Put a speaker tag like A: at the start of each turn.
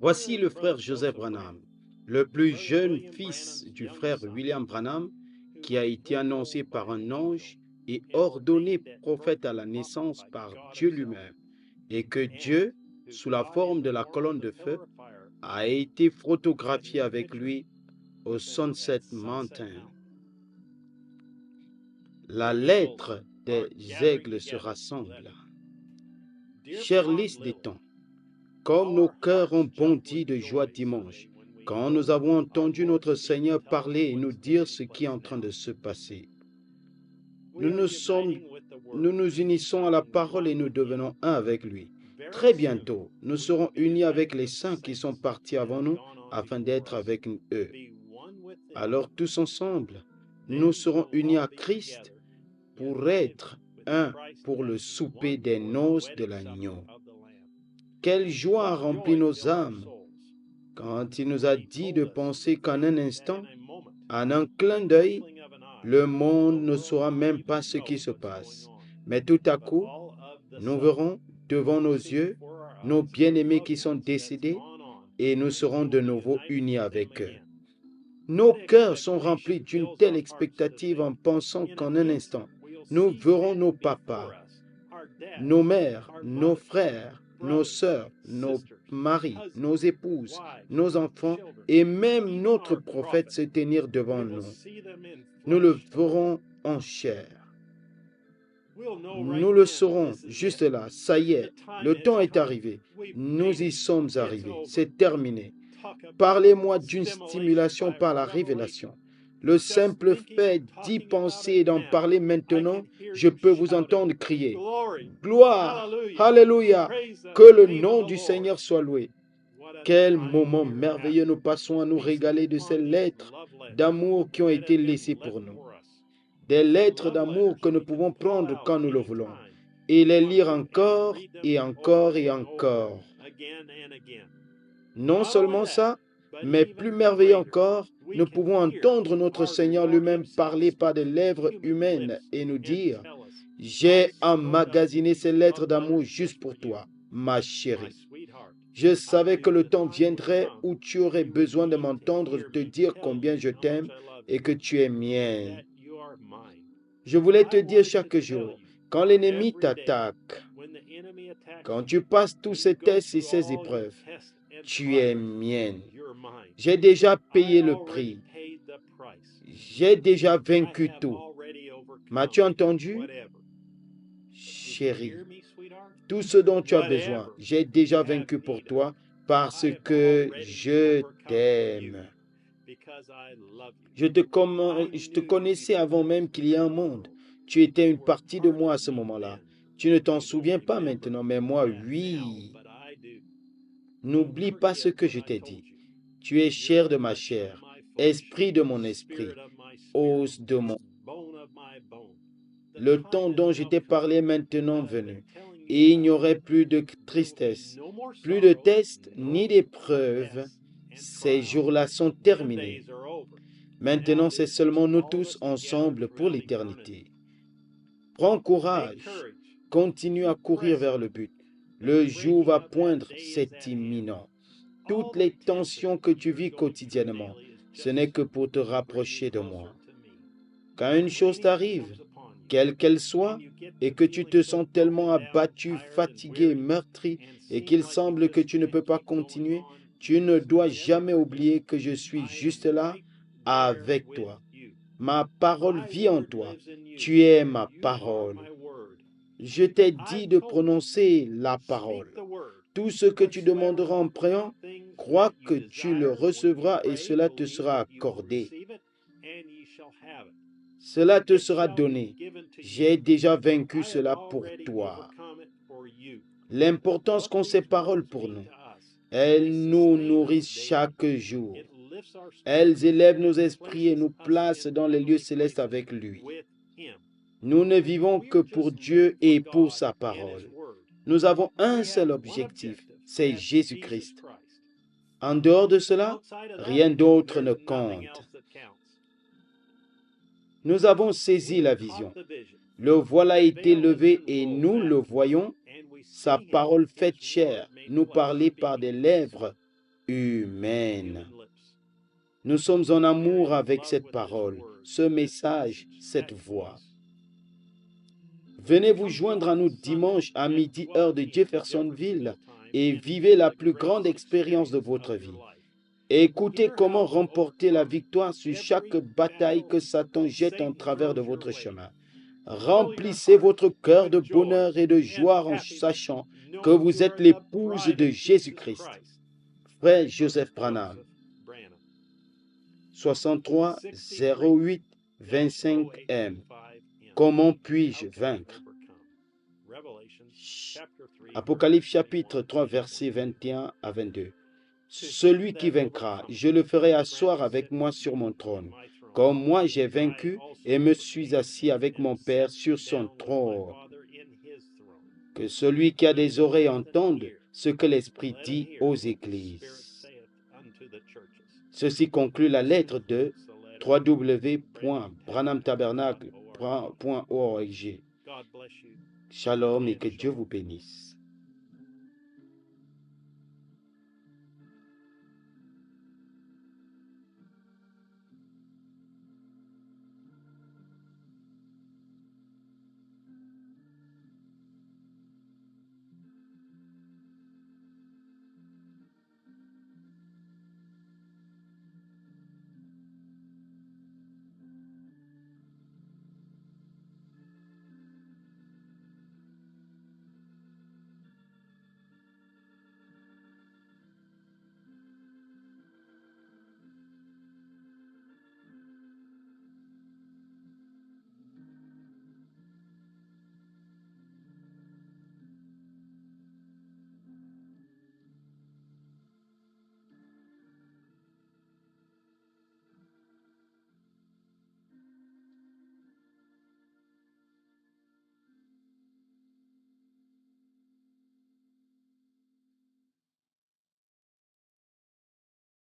A: Voici le frère Joseph Branham, le plus jeune fils du frère William Branham, qui a été annoncé par un ange et ordonné prophète à la naissance par Dieu lui-même, et que Dieu, sous la forme de la colonne de feu, a été photographié avec lui au Sunset Mountain. La lettre des aigles se rassemble. Chère liste des temps, comme nos cœurs ont bondi de joie dimanche, quand nous avons entendu notre Seigneur parler et nous dire ce qui est en train de se passer. Nous nous unissons à la parole et nous devenons un avec lui. Très bientôt, nous serons unis avec les saints qui sont partis avant nous afin d'être avec eux. Alors tous ensemble, nous serons unis à Christ pour être un pour le souper des noces de l'agneau. Quelle joie remplit nos âmes quand il nous a dit de penser qu'en un instant, en un clin d'œil, le monde ne saura même pas ce qui se passe. Mais tout à coup, nous verrons devant nos yeux nos bien-aimés qui sont décédés et nous serons de nouveau unis avec eux. Nos cœurs sont remplis d'une telle expectative en pensant qu'en un instant, nous verrons nos papas, nos mères, nos frères, nos sœurs, nos maris, nos épouses, nos enfants et même notre prophète se tenir devant nous. Nous le verrons en chair. Nous le saurons juste là. Ça y est, le temps est arrivé. Nous y sommes arrivés. C'est terminé. Parlez-moi d'une stimulation par la révélation. Le simple fait d'y penser et d'en parler maintenant, je peux vous entendre crier « Gloire, Alléluia, que le nom du Seigneur soit loué ». Quel moment merveilleux nous passons à nous régaler de ces lettres d'amour qui ont été laissées pour nous. Des lettres d'amour que nous pouvons prendre quand nous le voulons et les lire encore et encore et encore. Non seulement ça, mais plus merveilleux encore, nous pouvons entendre notre Seigneur lui-même parler par des lèvres humaines et nous dire « J'ai emmagasiné ces lettres d'amour juste pour toi, ma chérie. Je savais que le temps viendrait où tu aurais besoin de m'entendre te dire combien je t'aime et que tu es mienne. Je voulais te dire chaque jour, quand l'ennemi t'attaque, quand tu passes tous ces tests et ces épreuves, tu es mienne. J'ai déjà payé le prix. J'ai déjà vaincu tout. M'as-tu entendu, chérie? Tout ce dont tu as besoin, j'ai déjà vaincu pour toi parce que je t'aime. Je te connaissais avant même qu'il y ait un monde. Tu étais une partie de moi à ce moment-là. Tu ne t'en souviens pas maintenant, mais moi, oui. N'oublie pas ce que je t'ai dit. Tu es chair de ma chair, esprit de mon esprit, os de mon... Le temps dont je t'ai parlé est maintenant venu, et il n'y aurait plus de tristesse, plus de tests ni d'épreuves. Ces jours-là sont terminés. Maintenant, c'est seulement nous tous ensemble pour l'éternité. Prends courage, continue à courir vers le but. Le jour va poindre, c'est imminent. Toutes les tensions que tu vis quotidiennement, ce n'est que pour te rapprocher de moi. Quand une chose t'arrive, quelle qu'elle soit, et que tu te sens tellement abattu, fatigué, meurtri, et qu'il semble que tu ne peux pas continuer, tu ne dois jamais oublier que je suis juste là avec toi. Ma parole vit en toi. Tu es ma parole. Je t'ai dit de prononcer la parole. Tout ce que tu demanderas en priant, crois que tu le recevras et cela te sera accordé. Cela te sera donné. J'ai déjà vaincu cela pour toi. L'importance qu'ont ces paroles pour nous. Elles nous nourrissent chaque jour. Elles élèvent nos esprits et nous placent dans les lieux célestes avec lui. Nous ne vivons que pour Dieu et pour sa parole. Nous avons un seul objectif, c'est Jésus-Christ. En dehors de cela, rien d'autre ne compte. Nous avons saisi la vision. Le voile a été levé et nous le voyons. Sa parole faite chair, nous parler par des lèvres humaine. Nous sommes en amour avec cette parole, ce message, cette voix. Venez vous joindre à nous dimanche à midi, heure de Jeffersonville, et vivez la plus grande expérience de votre vie. Écoutez comment remporter la victoire sur chaque bataille que Satan jette en travers de votre chemin. Remplissez votre cœur de bonheur et de joie en sachant que vous êtes l'épouse de Jésus-Christ. Frère Joseph Branham, 63 08 25 M. Comment puis-je vaincre? Apocalypse chapitre 3 versets 21 à 22. Celui qui vaincra, je le ferai asseoir avec moi sur mon trône, comme moi j'ai vaincu et me suis assis avec mon Père sur son trône. Que celui qui a des oreilles entende ce que l'Esprit dit aux églises. Ceci conclut la lettre de www.branhamtabernacle.org. Shalom et que Dieu vous bénisse.